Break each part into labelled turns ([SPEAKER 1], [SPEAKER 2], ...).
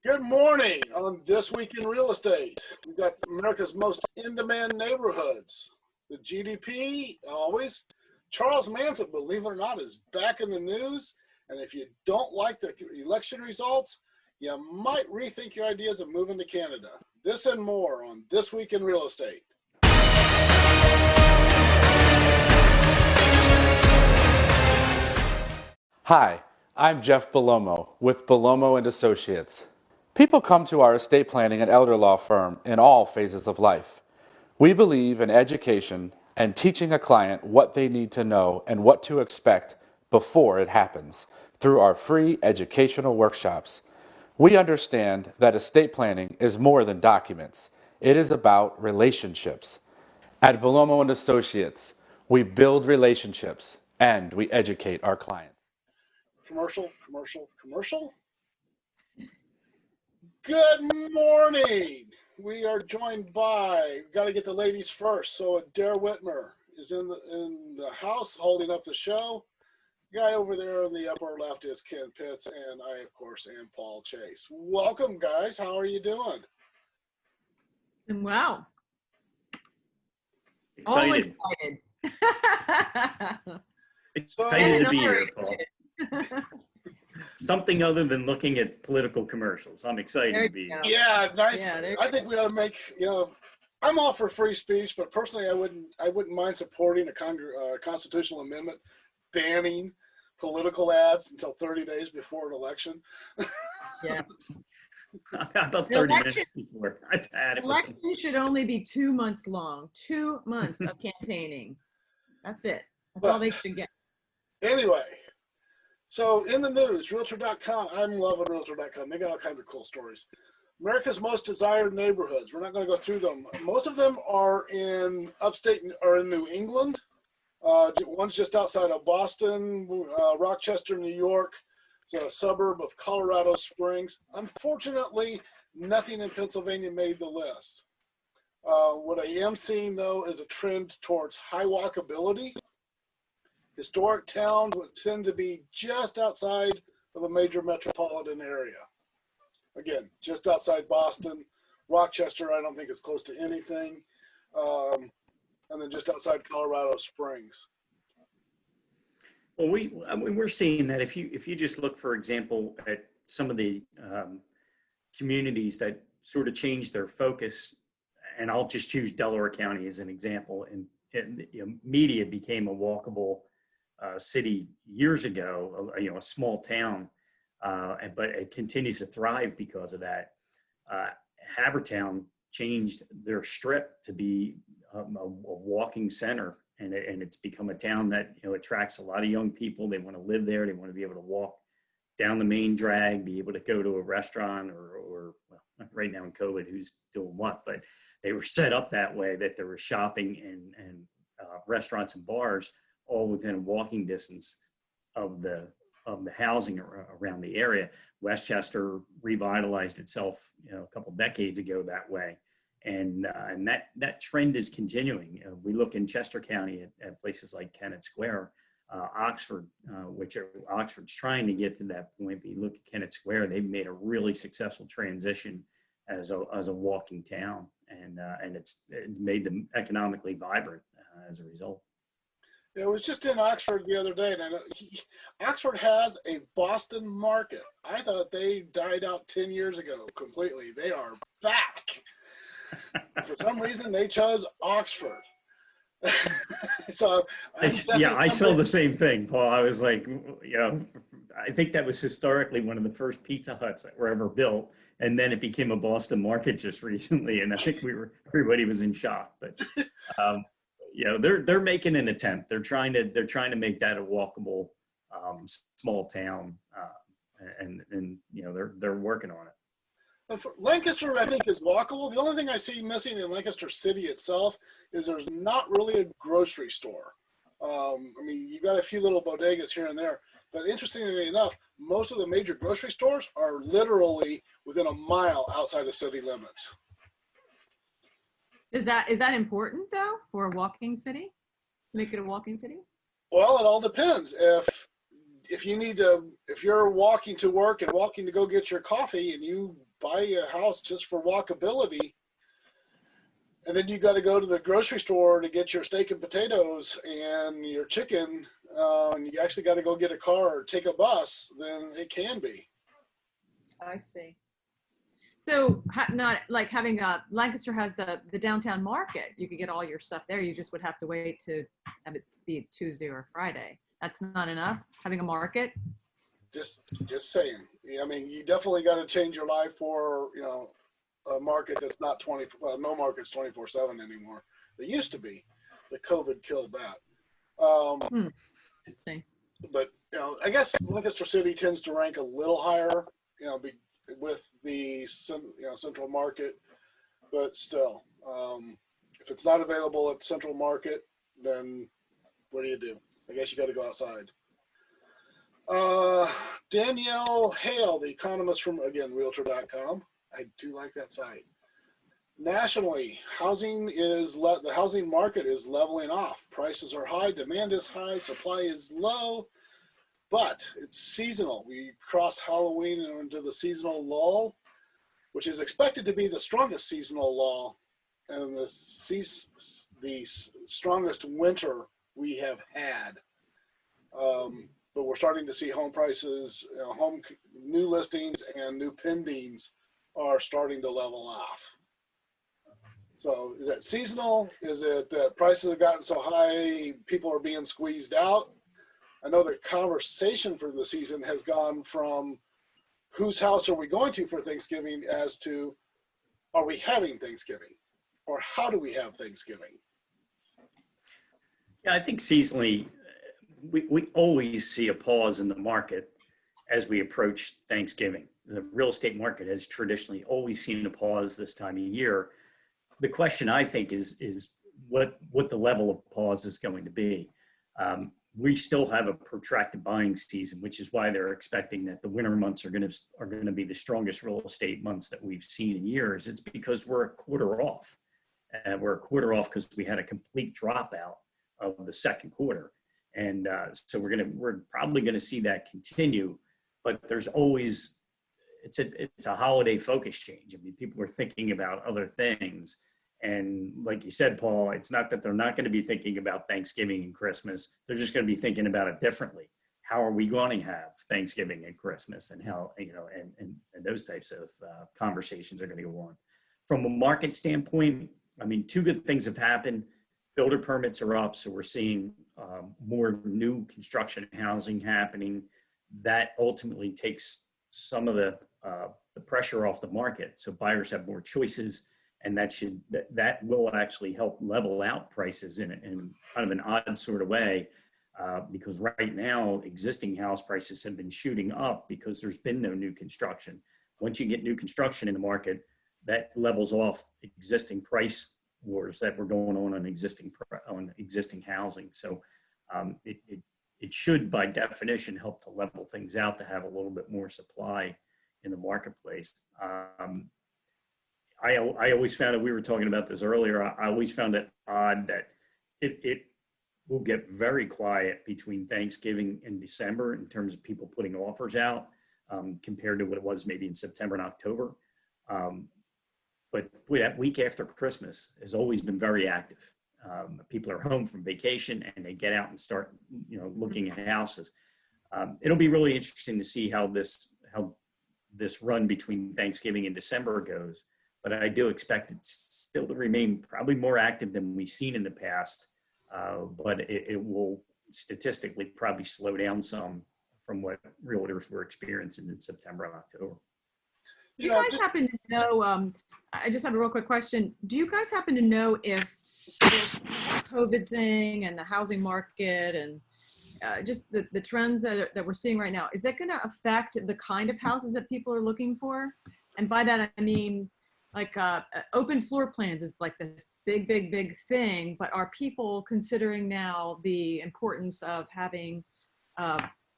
[SPEAKER 1] Good morning on This Week in Real Estate. We've got America's most in-demand neighborhoods. The GDP, always. Charles Manson, believe it or not, is back in the news. And if you don't like the election results, you might rethink your ideas of moving to Canada. This and more on This Week in Real Estate.
[SPEAKER 2] Hi, I'm Jeff Belomo with Belomo and Associates. People come to our estate planning and elder law firm in all phases of life. We believe in education and teaching a client what they need to know and what to expect before it happens through our free educational workshops. We understand that estate planning is more than documents. It is about relationships. At Belomo and Associates, we build relationships and we educate our clients.
[SPEAKER 1] Commercial. Good morning. We are joined by, we've got to get the ladies first. So Adair Whitmer is in the house holding up the show. The guy over there in the upper left is Ken Pitts, and I, of course, am Paul Chase. Welcome, guys. How are you doing?
[SPEAKER 3] Wow.
[SPEAKER 4] Excited. Excited to be here, Paul. Something other than looking at political commercials. I'm excited to be here.
[SPEAKER 1] Yeah, nice. Yeah, I think we ought to make, I'm all for free speech, but personally I wouldn't mind supporting a constitutional amendment banning political ads until 30 days before an election.
[SPEAKER 3] Yeah.
[SPEAKER 4] About 30 minutes before.
[SPEAKER 3] Election should only be 2 months long. 2 months of campaigning. That's it. That's all they should get.
[SPEAKER 1] Anyway, so in the news, Realtor.com, I'm loving Realtor.com. They got all kinds of cool stories. America's most desired neighborhoods. We're not going to go through them. Most of them are in upstate or in New England. One's just outside of Boston, Rochester, New York. It's a suburb of Colorado Springs. Unfortunately, nothing in Pennsylvania made the list. What I am seeing, though, is a trend towards high walkability. Historic towns would tend to be just outside of a major metropolitan area. Again, just outside Boston. Rochester, I don't think it's close to anything. And then just outside Colorado Springs.
[SPEAKER 4] Well, we're seeing that if you just look, for example, at some of the communities that sort of changed their focus, and I'll just choose Delaware County as an example, and Media became a walkable city years ago, a small town, but it continues to thrive because of that. Havertown changed their strip to be a walking center, and it's become a town that attracts a lot of young people. They want to live there. They want to be able to walk down the main drag, be able to go to a restaurant or well, right now in COVID, who's doing what? But they were set up that way that there was shopping and restaurants and bars all within walking distance of the housing around the area. Westchester revitalized itself, a couple decades ago that way, and that trend is continuing. We look in Chester County at places like Kennett Square, Oxford, Oxford's trying to get to that point. But you look at Kennett Square; they've made a really successful transition as a walking town, and it's made them economically vibrant as a result.
[SPEAKER 1] It was just in Oxford the other day, and I know Oxford has a Boston market. I thought they died out 10 years ago completely. They are back. For some reason, they chose Oxford. So
[SPEAKER 4] I saw the same thing, Paul. I was like, I think that was historically one of the first Pizza Huts that were ever built, and then it became a Boston market just recently, and I think everybody was in shock, but. They're making an attempt. They're trying to make that a walkable small town, and they're working on it.
[SPEAKER 1] Lancaster, I think, is walkable. The only thing I see missing in Lancaster City itself is there's not really a grocery store. You've got a few little bodegas here and there, but interestingly enough, most of the major grocery stores are literally within a mile outside of city limits.
[SPEAKER 3] Is that important though for a walking city? To make it a walking city?
[SPEAKER 1] Well, it all depends. If you're walking to work and walking to go get your coffee and you buy a house just for walkability. And then you got to go to the grocery store to get your steak and potatoes and your chicken, and you actually got to go get a car or take a bus, then it can be.
[SPEAKER 3] I see. So not like having Lancaster has the downtown market. You could get all your stuff there. You just would have to wait to have it be Tuesday or Friday. That's not enough, having a market?
[SPEAKER 1] Just saying. I mean, you definitely got to change your life for, you know, a market that's not no market's 24/7 anymore. They used to be. The COVID killed that.
[SPEAKER 3] Interesting.
[SPEAKER 1] But, you know, I guess Lancaster City tends to rank a little higher, you know, with the central market, but still, if it's not available at Central Market, then what do? I guess you got to go outside. Danielle Hale, the economist from, again, Realtor.com. I do like that site. Nationally, the housing market is leveling off. Prices are high, demand is high, supply is low, but it's seasonal. We cross Halloween and into the seasonal lull, which is expected to be the strongest seasonal lull and the strongest winter we have had. But we're starting to see home prices, new listings and new pendings are starting to level off. So is that seasonal? Is it that prices have gotten so high, people are being squeezed out? I know the conversation for the season has gone from whose house are we going to for Thanksgiving as to are we having Thanksgiving or how do we have Thanksgiving?
[SPEAKER 4] Yeah, I think seasonally, we always see a pause in the market as we approach Thanksgiving. The real estate market has traditionally always seen a pause this time of year. The question, I think, is what the level of pause is going to be. We still have a protracted buying season, which is why they're expecting that the winter months are going to be the strongest real estate months that we've seen in years. It's because we're a quarter off. We're a quarter off because we had a complete dropout of the second quarter. And so we're probably going to see that continue, but there's always, it's a holiday focus change. I mean, people are thinking about other things. And like you said, Paul, it's not that they're not going to be thinking about Thanksgiving and Christmas. They're just going to be thinking about it differently. How are we going to have Thanksgiving and Christmas, and how, and those types of conversations are going to go on. From a market standpoint, I mean, two good things have happened. Builder permits are up, so we're seeing more new construction housing happening. That ultimately takes some of the pressure off the market, so buyers have more choices, and that will actually help level out prices in kind of an odd sort of way, because right now existing house prices have been shooting up because there's been no new construction. Once you get new construction in the market, that levels off existing price wars that were going on existing housing. So it should, by definition, help to level things out, to have a little bit more supply in the marketplace. I always found it, we were talking about this earlier, I always found it odd that it will get very quiet between Thanksgiving and December in terms of people putting offers out, compared to what it was maybe in September and October. But that week after Christmas has always been very active. People are home from vacation and they get out and start, looking at houses. It'll be really interesting to see how this run between Thanksgiving and December goes. But I do expect it still to remain probably more active than we've seen in the past. But it will statistically probably slow down some from what realtors were experiencing in September and October.
[SPEAKER 3] Do you guys happen to know, I just have a real quick question. Do you guys happen to know if this COVID thing and the housing market and just the trends that we're seeing right now, is that going to affect the kind of houses that people are looking for? And by that, I mean, like open floor plans is like this big thing, but are people considering now the importance of having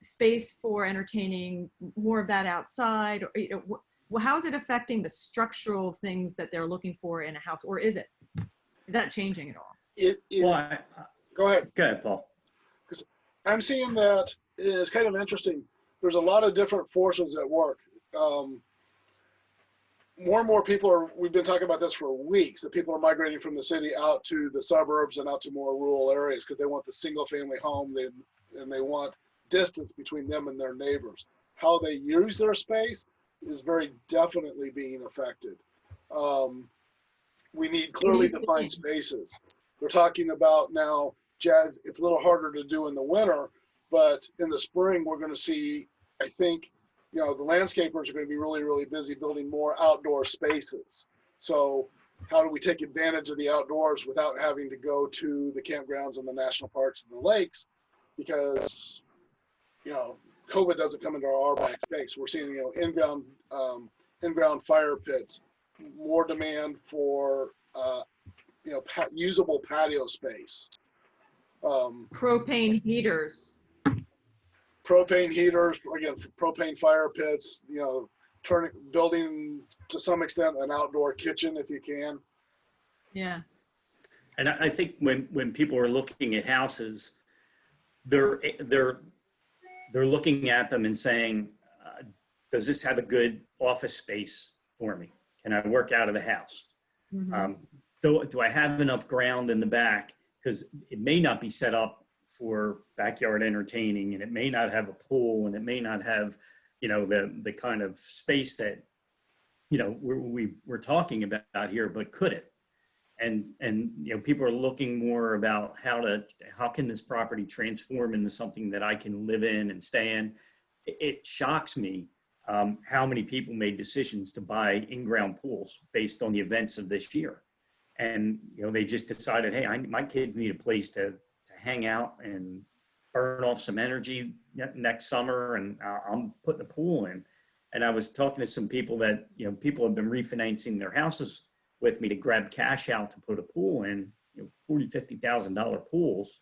[SPEAKER 3] space for entertaining, more of that outside? Or, well, how is it affecting the structural things that they're looking for in a house, or is that changing at all?
[SPEAKER 1] Go ahead.
[SPEAKER 4] Go ahead, Paul.
[SPEAKER 1] Because I'm seeing that it's kind of interesting. There's a lot of different forces at work. more and more people are, we've been talking about this for weeks, that people are migrating from the city out to the suburbs and out to more rural areas because they want the single family home and they want distance between them and their neighbors. How they use their space is very definitely being affected. We need clearly defined spaces. We're talking about now, Jazz, it's a little harder to do in the winter, but in the spring, we're going to see, I think, the landscapers are going to be really, really busy building more outdoor spaces. So how do we take advantage of the outdoors without having to go to the campgrounds and the national parks and the lakes? Because, COVID doesn't come into our back space. We're seeing, in-ground fire pits, more demand for, usable patio space.
[SPEAKER 3] Propane heaters.
[SPEAKER 1] Propane heaters, again, propane fire pits, building to some extent an outdoor kitchen if you can.
[SPEAKER 3] Yeah.
[SPEAKER 4] And I think when people are looking at houses, they're looking at them and saying, does this have a good office space for me? Can I work out of the house?
[SPEAKER 3] Mm-hmm.
[SPEAKER 4] Do I have enough ground in the back? Because it may not be set up for backyard entertaining, and it may not have a pool, and it may not have, the kind of space that, we're talking about here, but could it? And people are looking more about how can this property transform into something that I can live in and stay in. It shocks me how many people made decisions to buy in-ground pools based on the events of this year. And, they just decided, hey, my kids need a place to hang out and burn off some energy next summer, and I'm putting a pool in. And I was talking to some people that, people have been refinancing their houses with me to grab cash out to put a pool in, $40,000, $50,000 pools.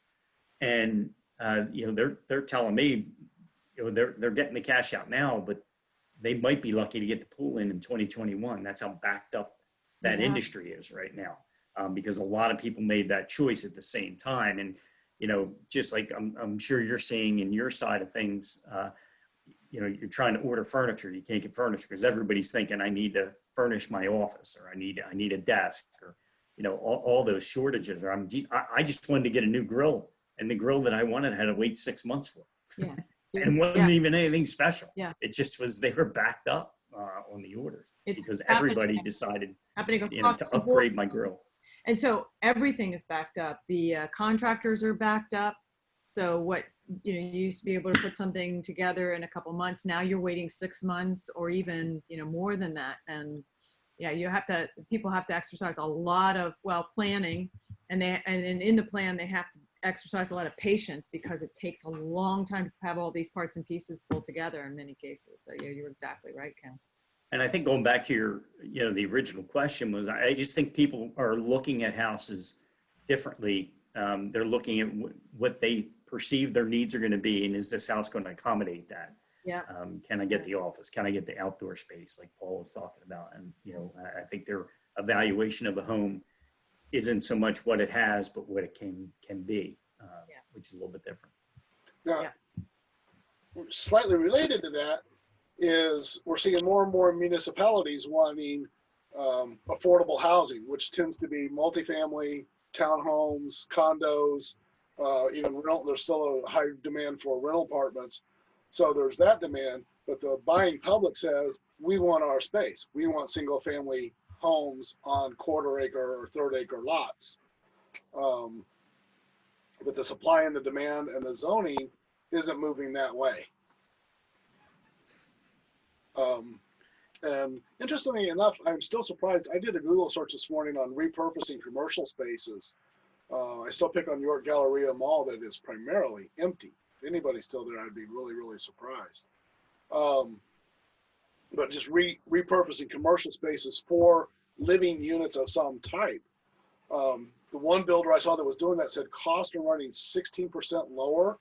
[SPEAKER 4] And, they're telling me, they're getting the cash out now, but they might be lucky to get the pool in 2021. That's how backed up that industry is right now, because a lot of people made that choice at the same time. And, just like I'm sure you're seeing in your side of things, you're trying to order furniture. You can't get furniture because everybody's thinking I need to furnish my office, or I need a desk, or, all those shortages. Or I just wanted to get a new grill, and the grill that I wanted had to wait 6 months for.
[SPEAKER 3] Yeah.
[SPEAKER 4] And wasn't even anything special.
[SPEAKER 3] Yeah.
[SPEAKER 4] It just was, they were backed up on the orders because
[SPEAKER 3] happening.
[SPEAKER 4] everybody decided
[SPEAKER 3] to
[SPEAKER 4] upgrade my grill.
[SPEAKER 3] And so everything is backed up. The contractors are backed up. So what, you used to be able to put something together in a couple months. Now you're waiting 6 months or even, more than that. And people have to exercise a lot of, planning, and in the plan, they have to exercise a lot of patience because it takes a long time to have all these parts and pieces pulled together in many cases. So you're exactly right, Ken.
[SPEAKER 4] And I think going back to your, the original question was, I just think people are looking at houses differently. They're looking at what they perceive their needs are going to be, and is this house going to accommodate that?
[SPEAKER 3] Yeah.
[SPEAKER 4] Can I get the office? Can I get the outdoor space like Paul was talking about? And, I think their evaluation of a home isn't so much what it has, but what it can be, which is a little bit different.
[SPEAKER 1] Now, slightly related to that is we're seeing more and more municipalities wanting affordable housing, which tends to be multifamily, townhomes, condos, even rental. There's still a high demand for rental apartments. So there's that demand, but the buying public says, we want our space. We want single family homes on quarter acre or third acre lots. But the supply and the demand and the zoning isn't moving that way. And interestingly enough, I'm still surprised. I did a Google search this morning on repurposing commercial spaces. I still pick on York Galleria Mall that is primarily empty. If anybody's still there, I'd be really, really surprised. But just repurposing commercial spaces for living units of some type. The one builder I saw that was doing that said costs are running 16% lower,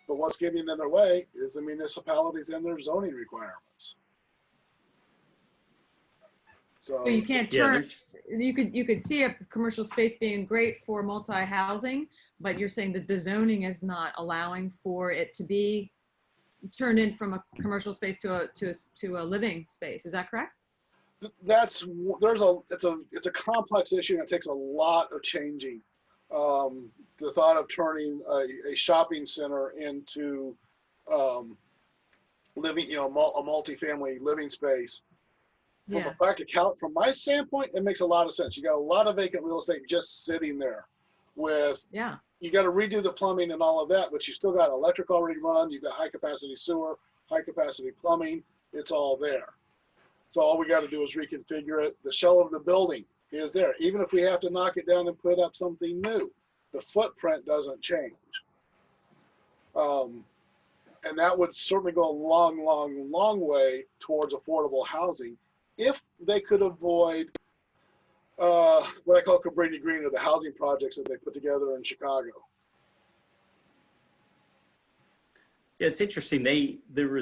[SPEAKER 1] but what's getting in their way is the municipalities and their zoning requirements. So
[SPEAKER 3] you can't turn, you could see a commercial space being great for multi-housing, but you're saying that the zoning is not allowing for it to be turned in from a commercial space to a living space. Is that correct?
[SPEAKER 1] it's a complex issue, and it takes a lot of changing. The thought of turning a shopping center into living, a multi-family living space. From my standpoint, it makes a lot of sense. You got a lot of vacant real estate just sitting there with, you got to redo the plumbing and all of that, but you still got electric already run. You've got high capacity sewer, high capacity plumbing. It's all there. So all we got to do is reconfigure it. The shell of the building is there. Even if we have to knock it down and put up something new, the footprint doesn't change. And that would certainly go a long, long, long way towards affordable housing if they could avoid what I call Cabrini Green, or the housing projects that they put together in Chicago.
[SPEAKER 4] Yeah, it's interesting. There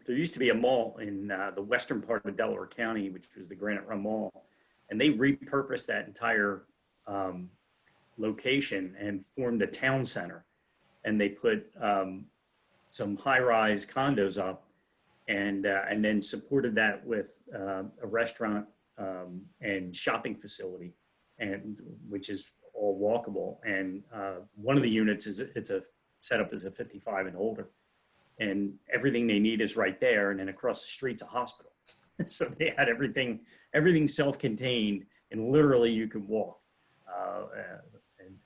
[SPEAKER 4] used to be a mall in the western part of Delaware County, which was the Granite Run Mall, and they repurposed that entire location and formed a town center. And they put some high-rise condos up, and then supported that with a restaurant and shopping facility, and which is all walkable. And one of the units it's a setup as a 55 and older, and everything they need is right there. And then across the street's a hospital. So they had everything self-contained, and literally you could walk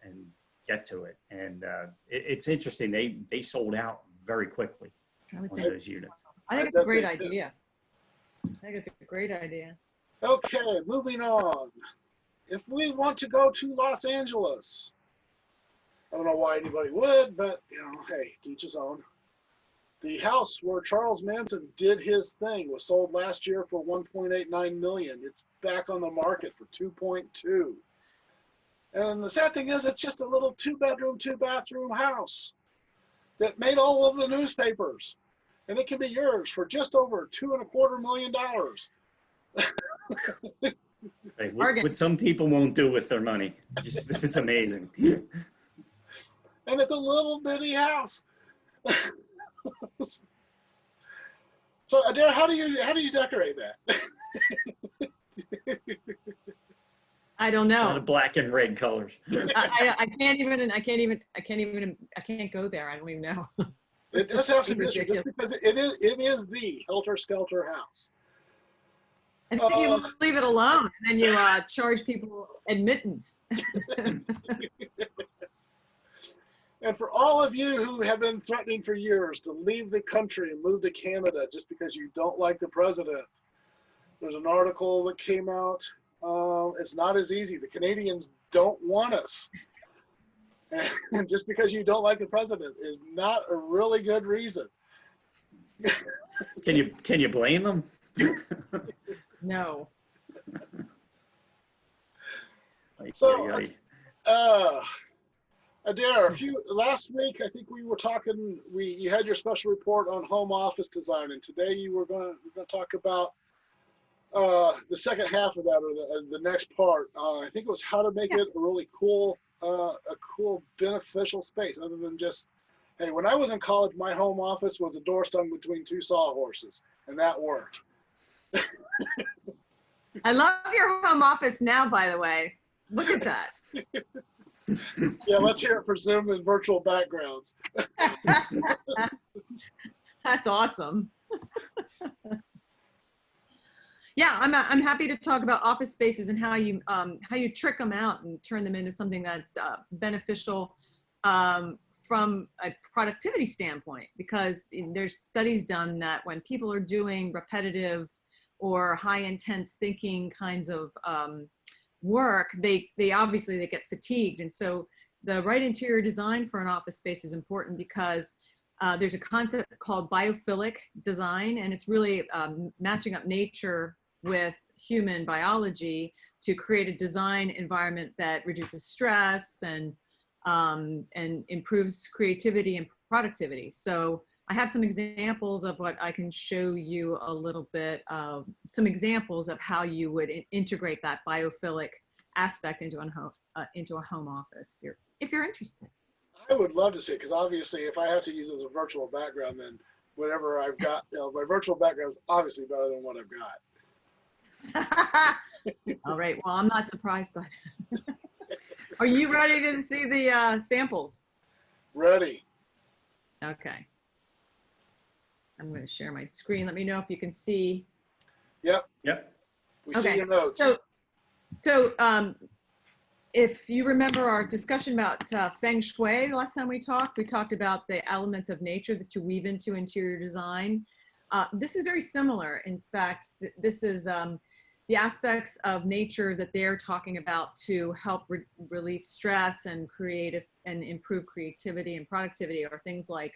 [SPEAKER 4] and get to it. And it's interesting. They sold out very quickly on those units.
[SPEAKER 3] I think it's a great idea.
[SPEAKER 1] Okay, moving on. If we want to go to Los Angeles, I don't know why anybody would, but hey, to each his own. The house where Charles Manson did his thing was sold last year for $1.89 million. It's back on the market for $2.2. And the sad thing is, it's just a little 2-bedroom, 2-bathroom house that made all of the newspapers, and it can be yours for just over $2.25 million.
[SPEAKER 4] Hey, what some people won't do with their money. It's amazing.
[SPEAKER 1] And it's a little bitty house. So Adair, how do you decorate that?
[SPEAKER 3] I don't know.
[SPEAKER 4] The black and red colors.
[SPEAKER 3] I can't go there. I don't even know.
[SPEAKER 1] It does have some issue, just because it is the Helter Skelter house.
[SPEAKER 3] And then you leave it alone, and then you charge people admittance.
[SPEAKER 1] And for all of you who have been threatening for years to leave the country and move to Canada just because you don't like the president, there's an article that came out. It's not as easy. The Canadians don't want us. And just because you don't like the president is not a really good reason.
[SPEAKER 4] Can you blame them?
[SPEAKER 3] No.
[SPEAKER 1] So, Adair, last week I think we were talking. You had your special report on home office design, and today we're going to talk about the second half of that, or the next part. I think it was how to make it a really cool, beneficial space, other than just, hey, when I was in college, my home office was a door stung between two sawhorses, and that worked.
[SPEAKER 3] I love your home office now, by the way. Look at that.
[SPEAKER 1] Yeah, let's hear it for Zoom and virtual backgrounds.
[SPEAKER 3] That's awesome. Yeah, I'm happy to talk about office spaces and how you trick them out and turn them into something that's beneficial from a productivity standpoint, because there's studies done that when people are doing repetitive or high intense thinking kinds of work, they obviously get fatigued. And so the right interior design for an office space is important, because there's a concept called biophilic design, and it's really matching up nature with human biology to create a design environment that reduces stress and improves creativity and productivity. So I have some examples of what I can show you a little bit, some examples of how you would integrate that biophilic aspect into a home office if you're interested.
[SPEAKER 1] I would love to see it, because obviously if I have to use it as a virtual background, then whatever I've got, my virtual background is obviously better than what I've got.
[SPEAKER 3] All right. Well, I'm not surprised by that. Are you ready to see the samples?
[SPEAKER 1] Ready.
[SPEAKER 3] Okay. I'm going to share my screen. Let me know if you can see.
[SPEAKER 1] Yep.
[SPEAKER 4] Yep.
[SPEAKER 1] We see your notes.
[SPEAKER 3] So if you remember our discussion about Feng Shui, the last time we talked about the elements of nature that you weave into interior design. This is very similar. In fact, this is the aspects of nature that they're talking about to help relieve stress and and improve creativity and productivity are things like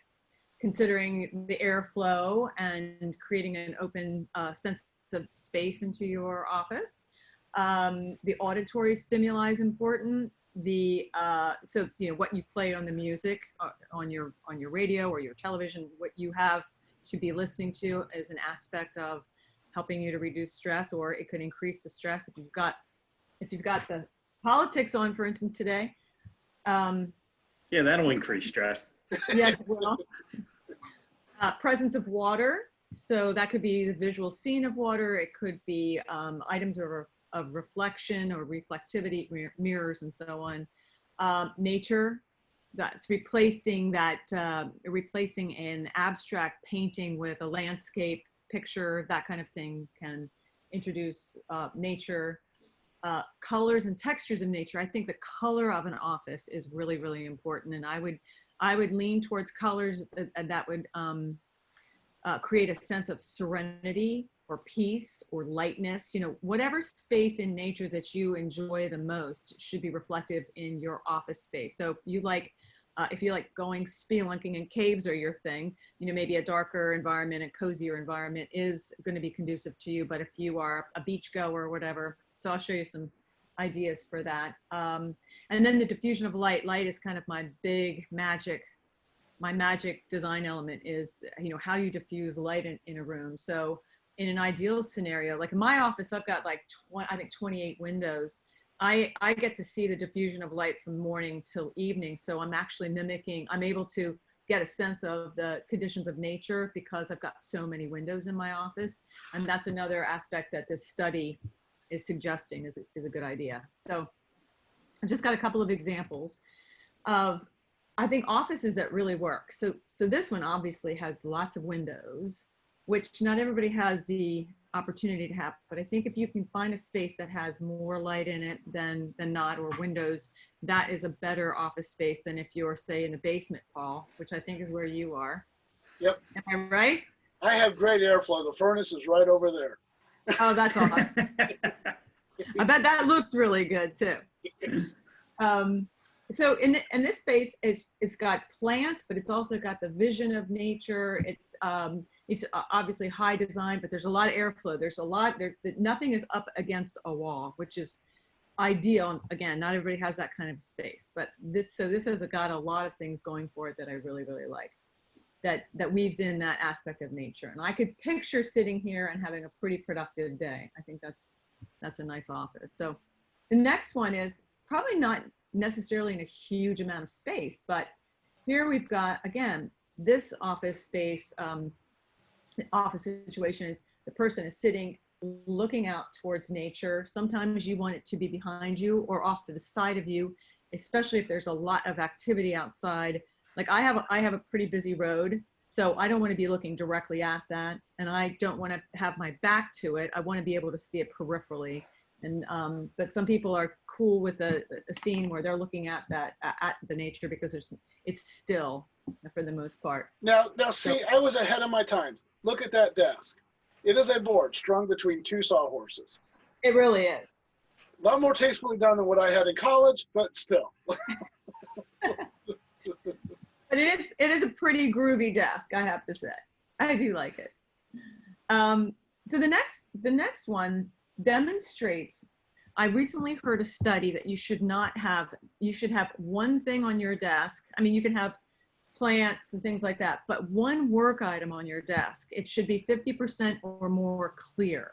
[SPEAKER 3] considering the airflow and creating an open sense of space into your office. The auditory stimuli is important. So what you play on the music on your radio or your television, what you have to be listening to is an aspect of helping you to reduce stress, or it could increase the stress if you've got the politics on, for instance, today.
[SPEAKER 4] Yeah, that'll increase stress.
[SPEAKER 3] Yes, it will. Presence of water. So that could be the visual scene of water. It could be items of reflection or reflectivity, mirrors and so on. Nature, that's replacing an abstract painting with a landscape picture, that kind of thing can introduce nature. Colors and textures of nature. I think the color of an office is really, really important. And I would lean towards colors that would create a sense of serenity or peace or lightness. Whatever space in nature that you enjoy the most should be reflective in your office space. So if you like going spelunking in caves are your thing, maybe a darker environment, a cozier environment is going to be conducive to you. But if you are a beach goer or whatever, so I'll show you some ideas for that. And then the diffusion of light. Light is kind of my magic design element is, how you diffuse light in a room. So in an ideal scenario, like in my office, I've got like 28 windows. I get to see the diffusion of light from morning till evening. So I'm able to get a sense of the conditions of nature because I've got so many windows in my office. And that's another aspect that this study is suggesting is a good idea. So I've just got a couple of examples of, I think, offices that really work. So this one obviously has lots of windows, which not everybody has the opportunity to have. But I think if you can find a space that has more light in it than not, or windows, that is a better office space than if you're, say, in the basement, Paul, which I think is where you are.
[SPEAKER 1] Yep.
[SPEAKER 3] Am I right?
[SPEAKER 1] I have great airflow. The furnace is right over there.
[SPEAKER 3] Oh, that's awesome. I bet that looks really good too. So in this space, it's got plants, but it's also got the vision of nature. It's obviously high design, but there's a lot of airflow. Nothing is up against a wall, which is ideal. Again, not everybody has that kind of space, but this has got a lot of things going for it that I really, really like. That weaves in that aspect of nature. And I could picture sitting here and having a pretty productive day. I think that's a nice office. So the next one is probably not necessarily in a huge amount of space, but here we've got, again, this office space, office situation is the person is sitting, looking out towards nature. Sometimes you want it to be behind you or off to the side of you, especially if there's a lot of activity outside. Like I have a pretty busy road, so I don't want to be looking directly at that, and I don't want to have my back to it. I want to be able to see it peripherally. And but some people are cool with a scene where they're looking at the nature because it's still for the most part.
[SPEAKER 1] Now see, I was ahead of my times. Look at that desk. It is a board strung between two sawhorses.
[SPEAKER 3] It really is.
[SPEAKER 1] A lot more tastefully done than what I had in college, but still.
[SPEAKER 3] But it is a pretty groovy desk, I have to say. I do like it. So the next one demonstrates. I recently heard a study that you should have one thing on your desk. I mean, you can have plants and things like that, but one work item on your desk, it should be 50% or more clear.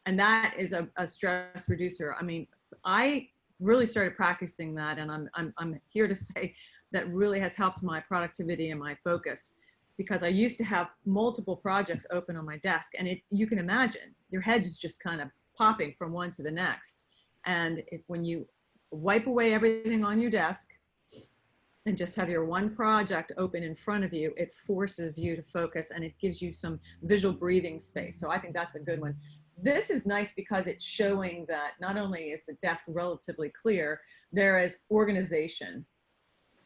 [SPEAKER 3] And that is a stress reducer. I mean, I really started practicing that, and I'm here to say that really has helped my productivity and my focus, because I used to have multiple projects open on my desk, and you can imagine your head is just kind of popping from one to the next. And when you wipe away everything on your desk and just have your one project open in front of you, it forces you to focus and it gives you some visual breathing space. So I think that's a good one. This is nice because it's showing that not only is the desk relatively clear, there is organization.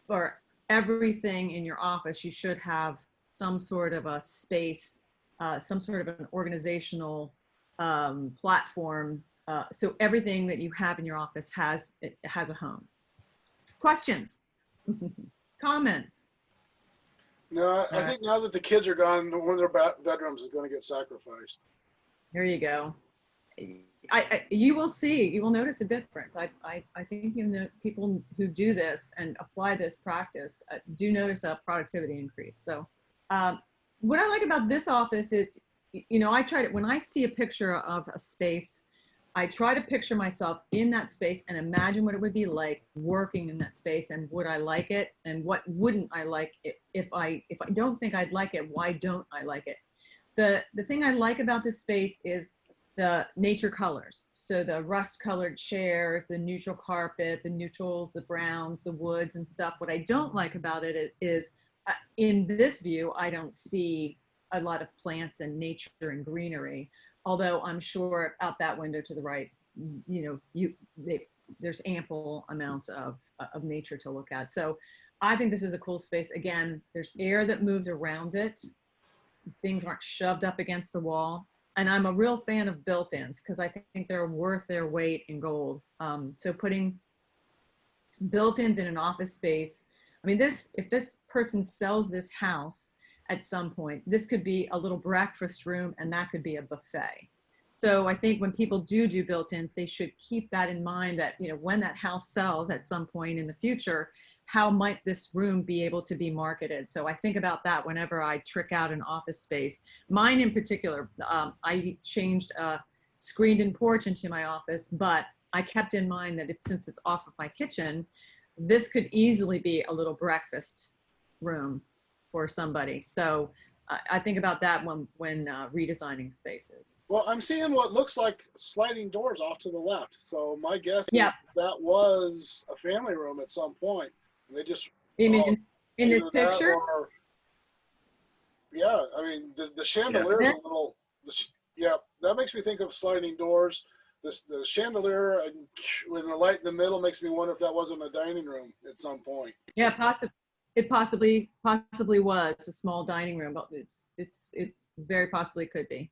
[SPEAKER 3] For everything in your office, you should have some sort of a space, some sort of an organizational platform. So everything that you have in your office has a home. Questions? Comments?
[SPEAKER 1] No, I think now that the kids are gone, one of their bedrooms is going to get sacrificed.
[SPEAKER 3] There you go. You will see, you will notice a difference. I think people who do this and apply this practice do notice a productivity increase. So what I like about this office is, I try to, when I see a picture of a space, I try to picture myself in that space and imagine what it would be like working in that space, and would I like it, and what wouldn't I like it if I don't think I'd like it, why don't I like it? The thing I like about this space is the nature colors. So the rust colored chairs, the neutral carpet, the neutrals, the browns, the woods and stuff. What I don't like about it is in this view, I don't see a lot of plants and nature and greenery, although I'm sure out that window to the right, there's ample amounts of nature to look at. So I think this is a cool space. Again, there's air that moves around it. Things aren't shoved up against the wall. And I'm a real fan of built-ins because I think they're worth their weight in gold. So putting built-ins in an office space, I mean, if this person sells this house at some point, this could be a little breakfast room and that could be a buffet. So I think when people do built-ins, they should keep that in mind that, when that house sells at some point in the future, how might this room be able to be marketed? So I think about that whenever I trick out an office space. Mine in particular, I changed a screened-in porch into my office, but I kept in mind that since it's off of my kitchen, this could easily be a little breakfast room for somebody. So I think about that when redesigning spaces.
[SPEAKER 1] Well, I'm seeing what looks like sliding doors off to the left. So my guess is that was a family room at some point. They just
[SPEAKER 3] in this picture.
[SPEAKER 1] Yeah, I mean the chandelier is a little. That makes me think of sliding doors. The chandelier and with the light in the middle makes me wonder if that wasn't a dining room at some point.
[SPEAKER 3] Yeah, it possibly was a small dining room, but it very possibly could be.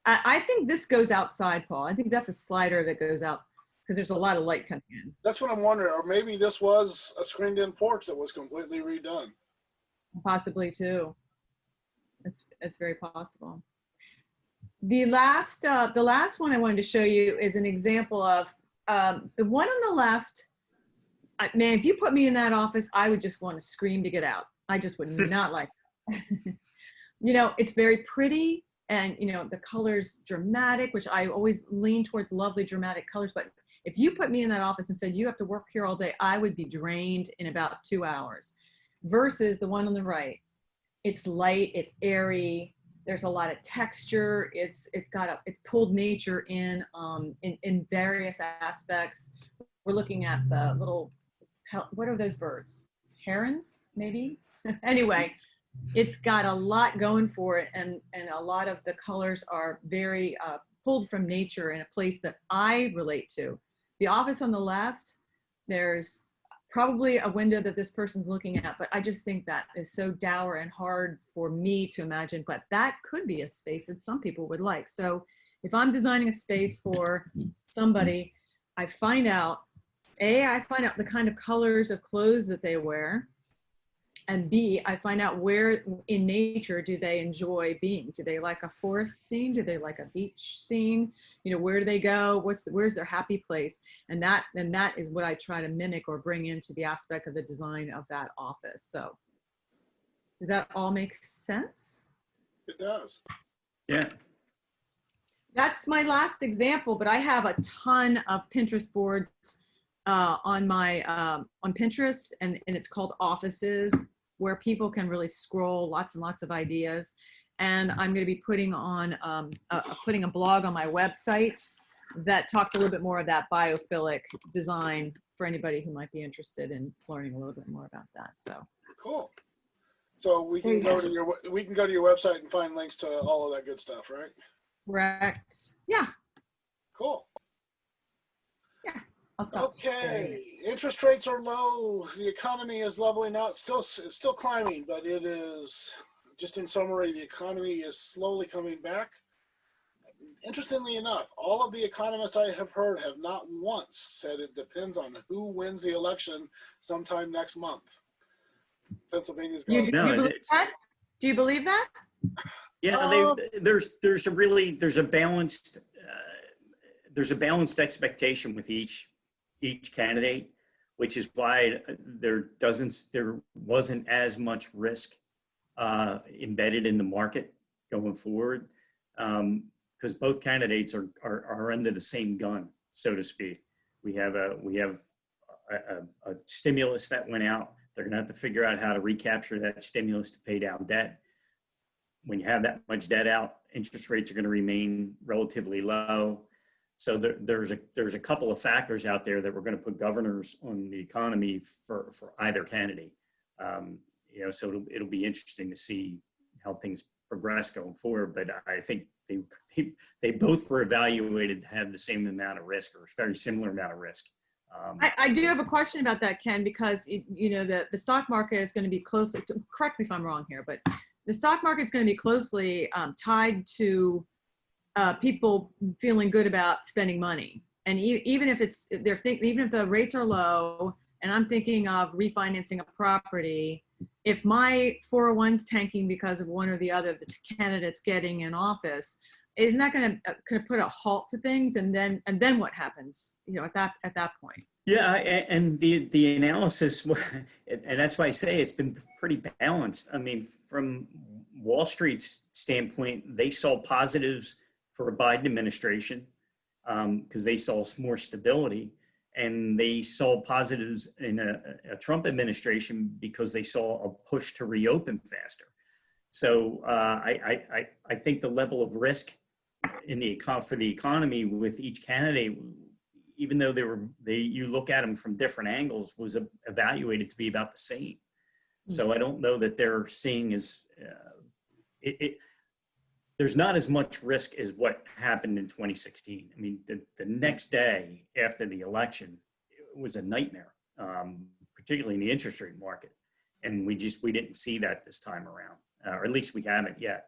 [SPEAKER 3] I think this goes outside, Paul. I think that's a slider that goes out because there's a lot of light coming in.
[SPEAKER 1] That's what I'm wondering. Or maybe this was a screened-in porch that was completely redone.
[SPEAKER 3] Possibly too. It's very possible. The last one I wanted to show you is an example of the one on the left. Man, if you put me in that office, I would just want to scream to get out. I just would not like it. It's very pretty and, the colors dramatic, which I always lean towards lovely dramatic colors. But if you put me in that office and said, you have to work here all day, I would be drained in about 2 hours versus the one on the right. It's light, it's airy. There's a lot of texture. It's pulled nature in various aspects. We're looking at the little, what are those birds? Herons, maybe? Anyway, it's got a lot going for it, and a lot of the colors are very pulled from nature in a place that I relate to. The office on the left, there's probably a window that this person's looking at, but I just think that is so dour and hard for me to imagine, but that could be a space that some people would like. So if I'm designing a space for somebody, I find out the kind of colors of clothes that they wear, and B, I find out where in nature do they enjoy being. Do they like a forest scene? Do they like a beach scene? Where do they go? Where's their happy place? And that is what I try to mimic or bring into the aspect of the design of that office. So does that all make sense?
[SPEAKER 1] It does.
[SPEAKER 4] Yeah.
[SPEAKER 3] That's my last example, but I have a ton of Pinterest boards on Pinterest, and it's called Offices, where people can really scroll lots and lots of ideas. And I'm going to be putting a blog on my website that talks a little bit more of that biophilic design for anybody who might be interested in learning a little bit more about that. So
[SPEAKER 1] cool. So we can go to your website and find links to all of that good stuff, right?
[SPEAKER 3] Correct. Yeah.
[SPEAKER 1] Cool.
[SPEAKER 3] Yeah. I'll stop.
[SPEAKER 1] Okay. Interest rates are low. The economy is leveling out. It's still climbing, but it is, just in summary, the economy is slowly coming back. Interestingly enough, all of the economists I have heard have not once said it depends on who wins the election sometime next month. Pennsylvania's got.
[SPEAKER 3] Do you believe that?
[SPEAKER 4] Yeah, there's a balanced expectation with each candidate, which is why there wasn't as much risk embedded in the market going forward, because both candidates are under the same gun, so to speak. We have a stimulus that went out. They're going to have to figure out how to recapture that stimulus to pay down debt. When you have that much debt out, interest rates are going to remain relatively low. So there's a couple of factors out there that we're going to put governors on the economy for either candidate. So it'll be interesting to see how things progress going forward. But I think they both were evaluated to have the same amount of risk, or a very similar amount of risk.
[SPEAKER 3] I do have a question about that, Ken, because the stock market is going to be closely, correct me if I'm wrong here, but the stock market is going to be closely tied to people feeling good about spending money. And even if even if the rates are low, and I'm thinking of refinancing a property, if my 401's tanking because of one or the other of the candidates getting in office, isn't that going to put a halt to things? And then what happens, at that point?
[SPEAKER 4] Yeah, and the analysis, and that's why I say it's been pretty balanced. I mean, from Wall Street's standpoint, they saw positives for a Biden administration because they saw more stability, and they saw positives in a Trump administration because they saw a push to reopen faster. So I think the level of risk for the economy with each candidate, even though you look at them from different angles, was evaluated to be about the same. So I don't know that they're seeing as there's not as much risk as what happened in 2016. I mean, the next day after the election, it was a nightmare, particularly in the interest rate market, and we didn't see that this time around, or at least we haven't yet.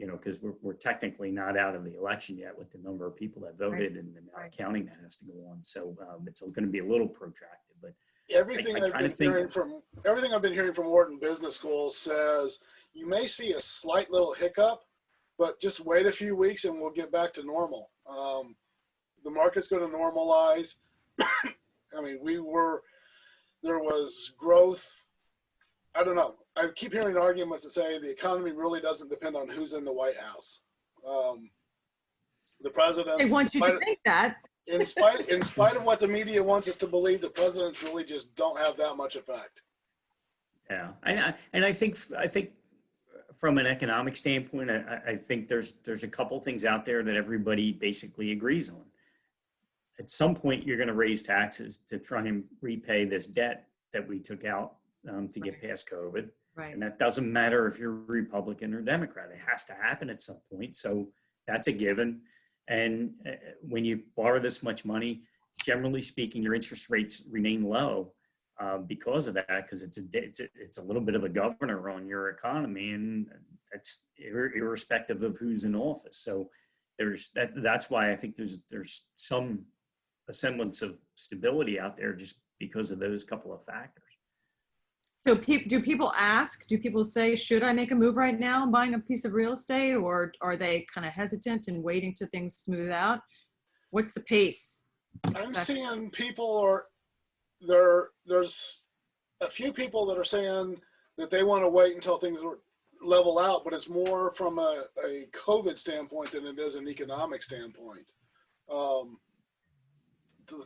[SPEAKER 4] Because we're technically not out of the election yet with the number of people that voted and the amount of counting that has to go on. So it's going to be a little protracted. But
[SPEAKER 1] everything I've been hearing from Wharton Business School says you may see a slight little hiccup, but just wait a few weeks and we'll get back to normal. The market's going to normalize. I mean, there was growth. I don't know. I keep hearing arguments that say the economy really doesn't depend on who's in the White House. The president.
[SPEAKER 3] They want you to think that.
[SPEAKER 1] In spite of what the media wants us to believe, the presidents really just don't have that much effect.
[SPEAKER 4] Yeah, and I think from an economic standpoint, I think there's a couple things out there that everybody basically agrees on. At some point, you're going to raise taxes to try and repay this debt that we took out to get past COVID.
[SPEAKER 3] Right.
[SPEAKER 4] And that doesn't matter if you're Republican or Democrat. It has to happen at some point. So that's a given. And when you borrow this much money, generally speaking, your interest rates remain low because of that, because it's a little bit of a governor on your economy, and that's irrespective of who's in office. So that's why I think there's some semblance of stability out there just because of those couple of factors.
[SPEAKER 3] So do people ask, do people say, should I make a move right now buying a piece of real estate, or are they kind of hesitant and waiting till things smooth out? What's the pace?
[SPEAKER 1] I'm seeing there's a few people that are saying that they want to wait until things level out, but it's more from a COVID standpoint than it is an economic standpoint.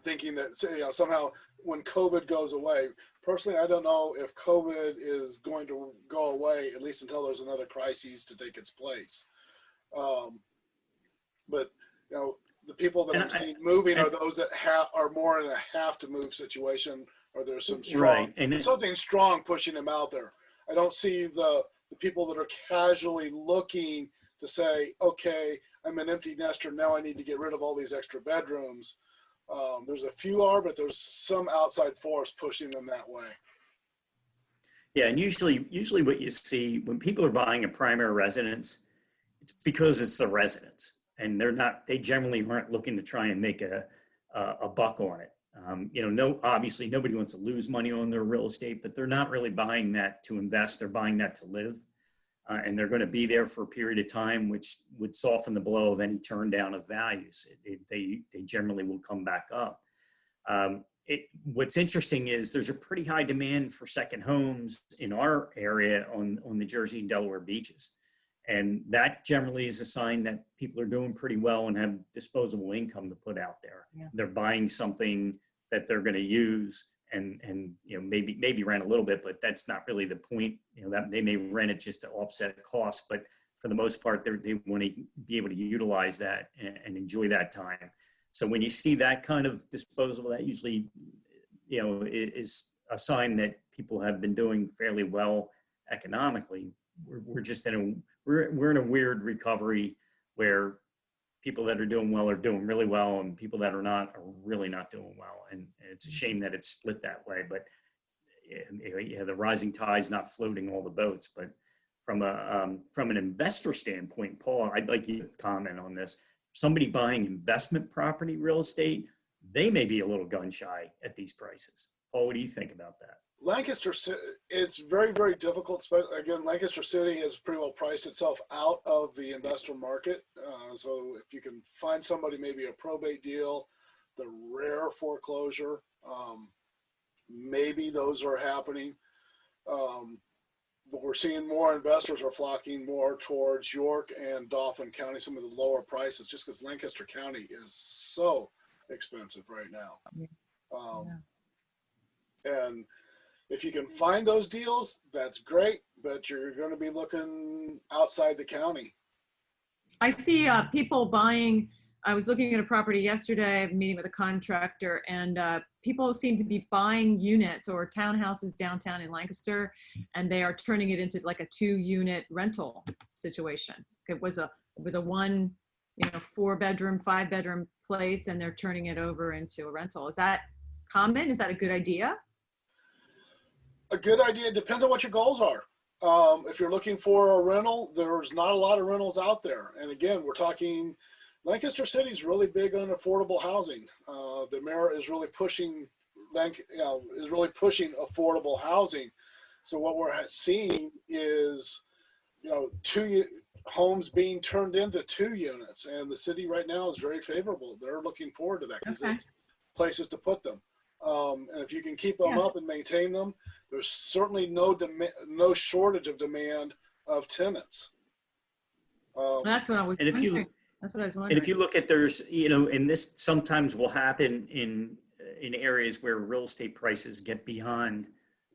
[SPEAKER 1] Thinking that somehow when COVID goes away, personally, I don't know if COVID is going to go away, at least until there's another crisis to take its place. But The people that I'm seeing moving are those that are more in a have to move situation, or there's some strong, something strong pushing them out there. I don't see the people that are casually looking to say, okay, I'm an empty nester, now I need to get rid of all these extra bedrooms. There's a few are, but there's some outside force pushing them that way.
[SPEAKER 4] Yeah, and usually what you see when people are buying a primary residence, it's because it's the residence, and they generally aren't looking to try and make a buck on it. Obviously nobody wants to lose money on their real estate, but they're not really buying that to invest. They're buying that to live. And they're going to be there for a period of time, which would soften the blow of any turn down of values. They generally will come back up. What's interesting is there's a pretty high demand for second homes in our area on the Jersey and Delaware beaches. And that generally is a sign that people are doing pretty well and have disposable income to put out there. Yeah. They're buying something that they're going to use and maybe rent a little bit, but that's not really the point. That they may rent it just to offset costs, but for the most part, they want to be able to utilize that and enjoy that time. So when you see that kind of disposable, that usually, is a sign that people have been doing fairly well economically. We're just we're in a weird recovery where people that are doing well are doing really well, and people that are not are really not doing well. And it's a shame that it's split that way. But the rising tide's not floating all the boats. But from an investor standpoint, Paul, I'd like you to comment on this. Somebody buying investment property real estate, they may be a little gun shy at these prices. Paul, what do you think about that?
[SPEAKER 1] Lancaster, it's very, very difficult. Again, Lancaster City has pretty well priced itself out of the investor market. So if you can find somebody, maybe a probate deal, the rare foreclosure, maybe those are happening. But we're seeing more investors are flocking more towards York and Dauphin County, some of the lower prices, just because Lancaster County is so expensive right now. And if you can find those deals, that's great, but you're going to be looking outside the county.
[SPEAKER 3] I see people buying. I was looking at a property yesterday, meeting with a contractor, and people seem to be buying units or townhouses downtown in Lancaster, and they are turning it into like a 2-unit rental situation. It was a 1, 4-bedroom, 5-bedroom place, and they're turning it over into a rental. Is that common? Is that a good idea?
[SPEAKER 1] A good idea. It depends on what your goals are. If you're looking for a rental, there's not a lot of rentals out there. And again, we're talking Lancaster City is really big on affordable housing. The mayor is really pushing, affordable housing. So what we're seeing is, 2 homes being turned into 2 units, and the city right now is very favorable. They're looking forward to that because it's places to put them. And if you can keep them up and maintain them, there's certainly no shortage of demand of tenants.
[SPEAKER 3] That's what I was. That's what I was wondering.
[SPEAKER 4] And if you look at and this sometimes will happen in areas where real estate prices get beyond,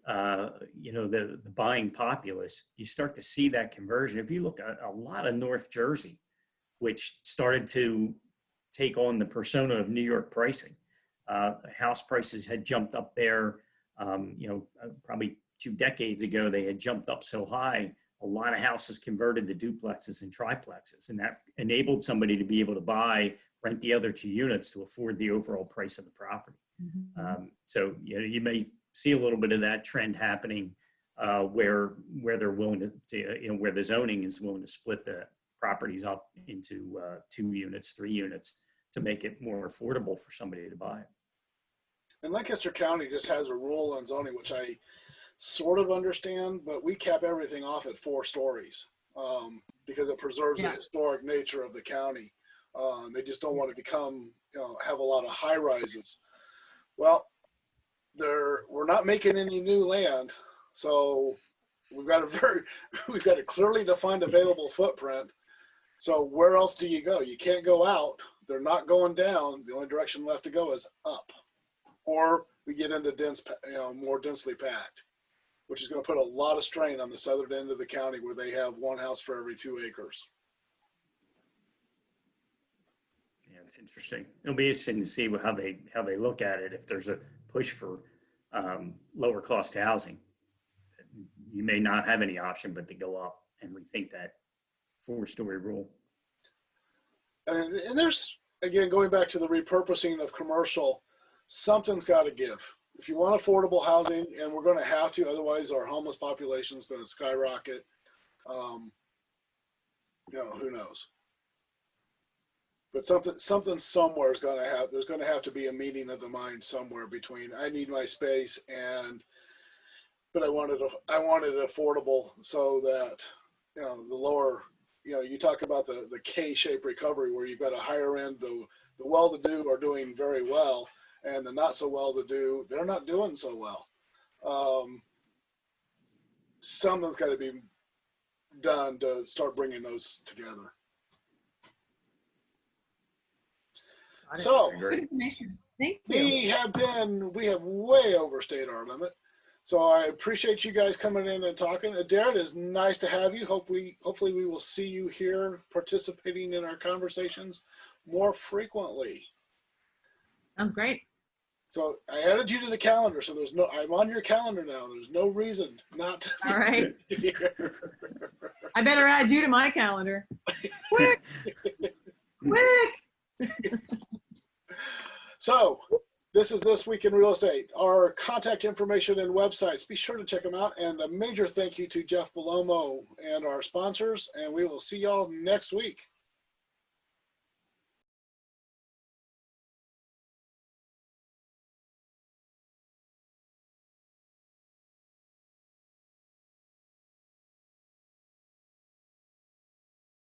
[SPEAKER 4] the buying populace, you start to see that conversion. If you look at a lot of North Jersey, which started to take on the persona of New York pricing. House prices had jumped up there, probably 2 decades ago, they had jumped up so high, a lot of houses converted to duplexes and triplexes, and that enabled somebody to be able to rent the other 2 units to afford the overall price of the property. Mm-hmm. So you may see a little bit of that trend happening where they're willing to where the zoning is willing to split the properties up into 2 units, 3 units to make it more affordable for somebody to buy.
[SPEAKER 1] And Lancaster County just has a rule on zoning, which I sort of understand, but we cap everything off at 4 stories because it preserves the historic nature of the county. They just don't want to become, have a lot of high rises. Well, we're not making any new land, so we've got a clearly defined available footprint. So where else do you go? You can't go out. They're not going down. The only direction left to go is up, or we get into more densely packed, which is going to put a lot of strain on the southern end of the county where they have 1 house for every 2 acres.
[SPEAKER 4] Yeah, That's interesting. It'll be interesting to see how they look at it. If there's a push for lower cost housing, you may not have any option but to go up and rethink that 4-story rule.
[SPEAKER 1] And there's, again, going back to the repurposing of commercial, something's got to give. If you want affordable housing, and we're going to have to, otherwise our homeless population is going to skyrocket. Who knows? But something somewhere is going to have. There's going to have to be a meeting of the mind somewhere between I need my space but I want it affordable so that the lower. You talk about the K-shaped recovery where you've got a higher end. The well-to-do are doing very well, and the not so well-to-do, they're not doing so well. Something's got to be done to start bringing those together. So
[SPEAKER 3] good information. Thank you.
[SPEAKER 1] we have way overstayed our limit. So I appreciate you guys coming in and talking. Darren, it's nice to have you. Hopefully we will see you here participating in our conversations more frequently.
[SPEAKER 3] Sounds great.
[SPEAKER 1] So I added you to the calendar. So I'm on your calendar now. There's no reason not to.
[SPEAKER 3] All right. I better add you to my calendar. Quick.
[SPEAKER 1] So this is This Week in Real Estate. Our contact information and websites, be sure to check them out. And a major thank you to Jeff Belomo and our sponsors. And we will see y'all next week.